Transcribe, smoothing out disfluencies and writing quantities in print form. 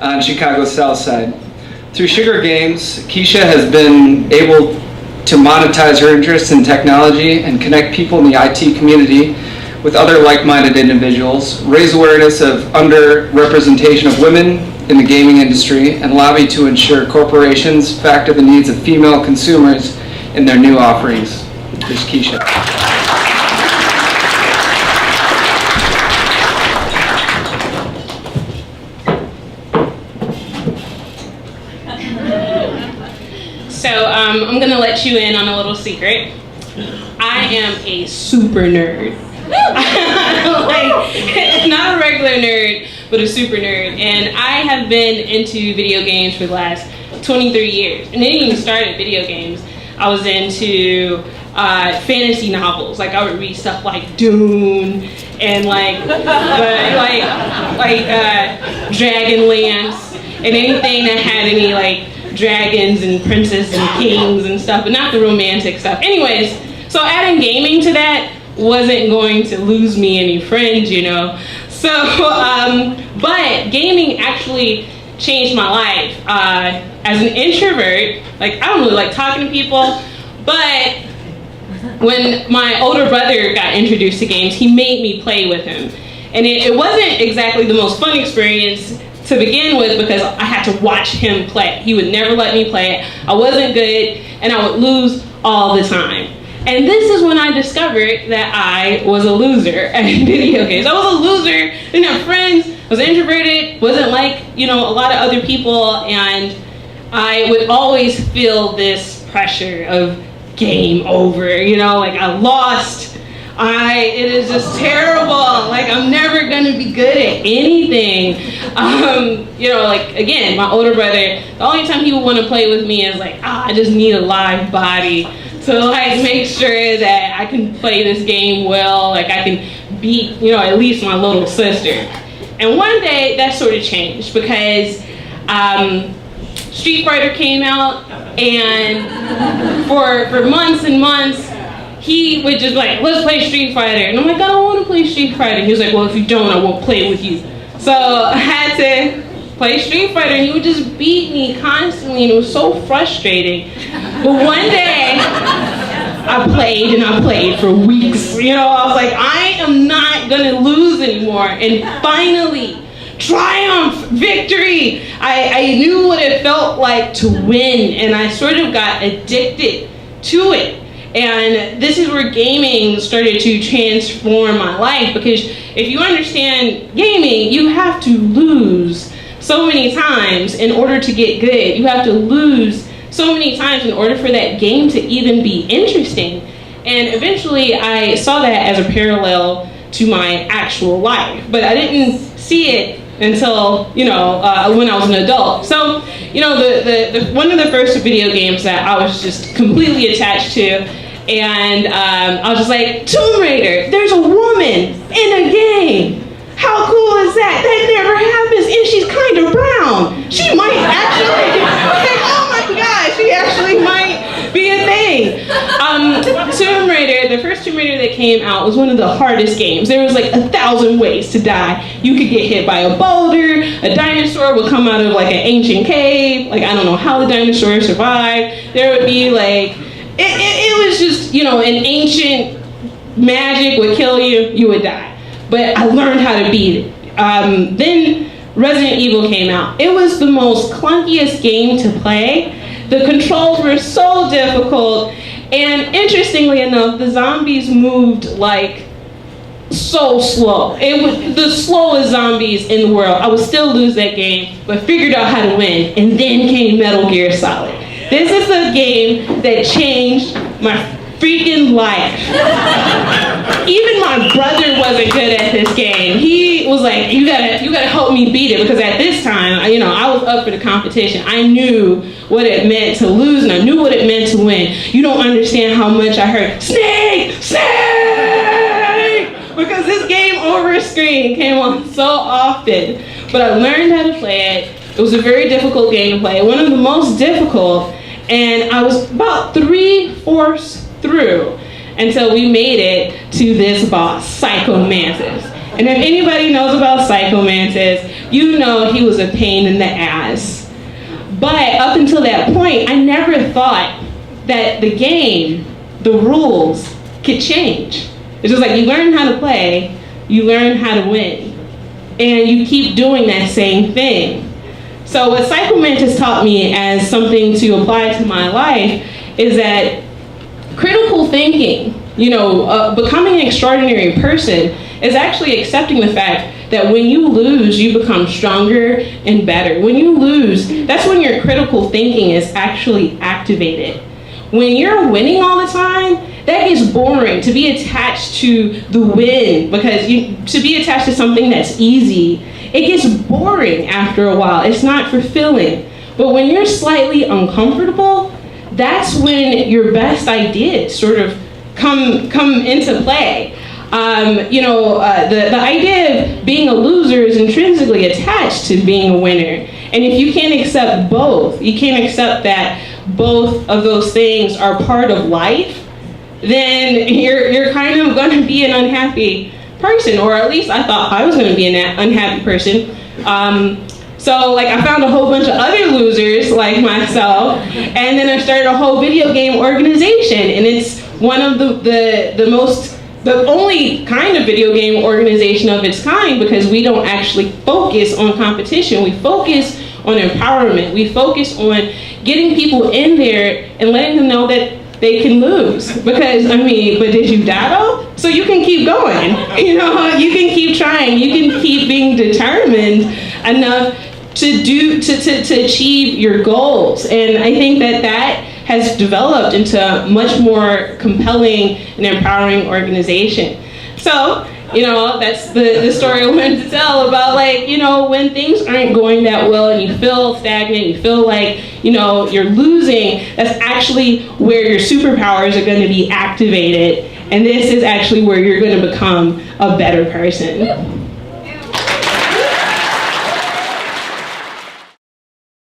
on Chicago's South Side. Through Sugar Games, Keisha has been able to monetize her interest in technology and connect people in the IT community with other like-minded individuals, raise awareness of underrepresentation of women in the gaming industry, and lobby to ensure corporations factor the needs of female consumers in their new offerings. Here's Keisha. So I'm going to let you in on a little secret. I am a super nerd. Like, not a regular nerd, but a super nerd. And I have been into video games for the last 23 years. And it didn't even start at video games. I was into fantasy novels. Like, I would read stuff like Dune and Dragonlance and anything that had any like dragons and princes and kings and stuff, but not the romantic stuff. Anyways, so adding gaming to that wasn't going to lose me any friends, you know. So, but gaming actually changed my life. As an introvert, like, I don't really like talking to people, but when my older brother got introduced to games, he made me play with him. And it wasn't exactly the most fun experience to begin with because I had to watch him play. He would never let me play it. I wasn't good, and I would lose all the time. And this is when I discovered that I was a loser at video games. I was a loser, didn't have friends, was introverted, wasn't like, you know, a lot of other people, and I would always feel this pressure of game over, you know, like I lost. It is just terrible. Like, I'm never gonna be good at anything. You know, like, again, my older brother, the only time he would want to play with me is like, I just need a live body to like make sure that I can play this game well, like I can beat, you know, at least my little sister. And one day that sort of changed because Street Fighter came out, and for months and months, he would just like, let's play Street Fighter. And I'm like, I don't want to play Street Fighter. He was like, well, if you don't, I won't play with you. So I had to play Street Fighter, and he would just beat me constantly, and it was so frustrating. But one day, I played for weeks. You know, I was like, I am not gonna lose anymore. And finally, triumph, victory. I knew what it felt like to win, and I sort of got addicted to it. And this is where gaming started to transform my life, because if you understand gaming, you have to lose so many times in order to get good. You have to lose so many times in order for that game to even be interesting. And eventually I saw that as a parallel to my actual life, but I didn't see it until, you know, when I was an adult. So, you know, the one of the first video games that I was just completely attached to, and I was just like, Tomb Raider, there's a woman in a game. How cool is that? That never happens, and she's kind of brown. She might actually, oh my gosh, she actually might be a thing. Tomb Raider, the first Tomb Raider that came out was one of the hardest games. There was like 1,000 ways to die. You could get hit by a boulder, a dinosaur would come out of like an ancient cave. Like, I don't know how the dinosaur survived. There would be like, it was just, you know, an ancient magic would kill you, you would die. But I learned how to beat it. Then Resident Evil came out. It was the most clunkiest game to play. The controls were so difficult. And interestingly enough, the zombies moved like so slow. It was the slowest zombies in the world. I would still lose that game, but figured out how to win. And then came Metal Gear Solid. This is a game that changed my freaking life. Even my brother wasn't good at this game. He was like, you gotta help me beat it, because at this time, you know, I was up for the competition. I knew what it meant to lose, and I knew what it meant to win. You don't understand how much I heard, Snake! Snake! Because this game over screen came on so often. But I learned how to play it. It was a very difficult game to play, one of the most difficult, and I was about 3/4 through until we made it to this boss, Psycho Mantis. And if anybody knows about Psycho Mantis, you know he was a pain in the ass. But up until that point, I never thought that the game, the rules, could change. It's just like you learn how to play, you learn how to win. And you keep doing that same thing. So what Psycho Mantis taught me as something to apply to my life is that critical thinking, becoming an extraordinary person is actually accepting the fact that when you lose, you become stronger and better. When you lose, that's when your critical thinking is actually activated. When you're winning all the time, that gets boring to be attached to the win, because to be attached to something that's easy, it gets boring after a while. It's not fulfilling. But when you're slightly uncomfortable, that's when your best ideas sort of come into play. The idea of being a loser is intrinsically attached to being a winner. And if you can't accept both, you can't accept that both of those things are part of life, then you're kind of going to be an unhappy person, or at least I thought I was going to be an unhappy person. So I found a whole bunch of other losers like myself, and then I started a whole video game organization, and it's one of the only kind of video game organization of its kind, because we don't actually focus on competition. We focus on empowerment. We focus on getting people in there and letting them know that they can lose. Because, but did you die though? So you can keep going. You can keep trying. You can keep being determined enough to achieve your goals. And I think that has developed into a much more compelling and empowering organization. So, that's the story I wanted to tell about, when things aren't going that well and you feel stagnant, you feel like, you're losing, that's actually where your superpowers are going to be activated. And this is actually where you're going to become a better person.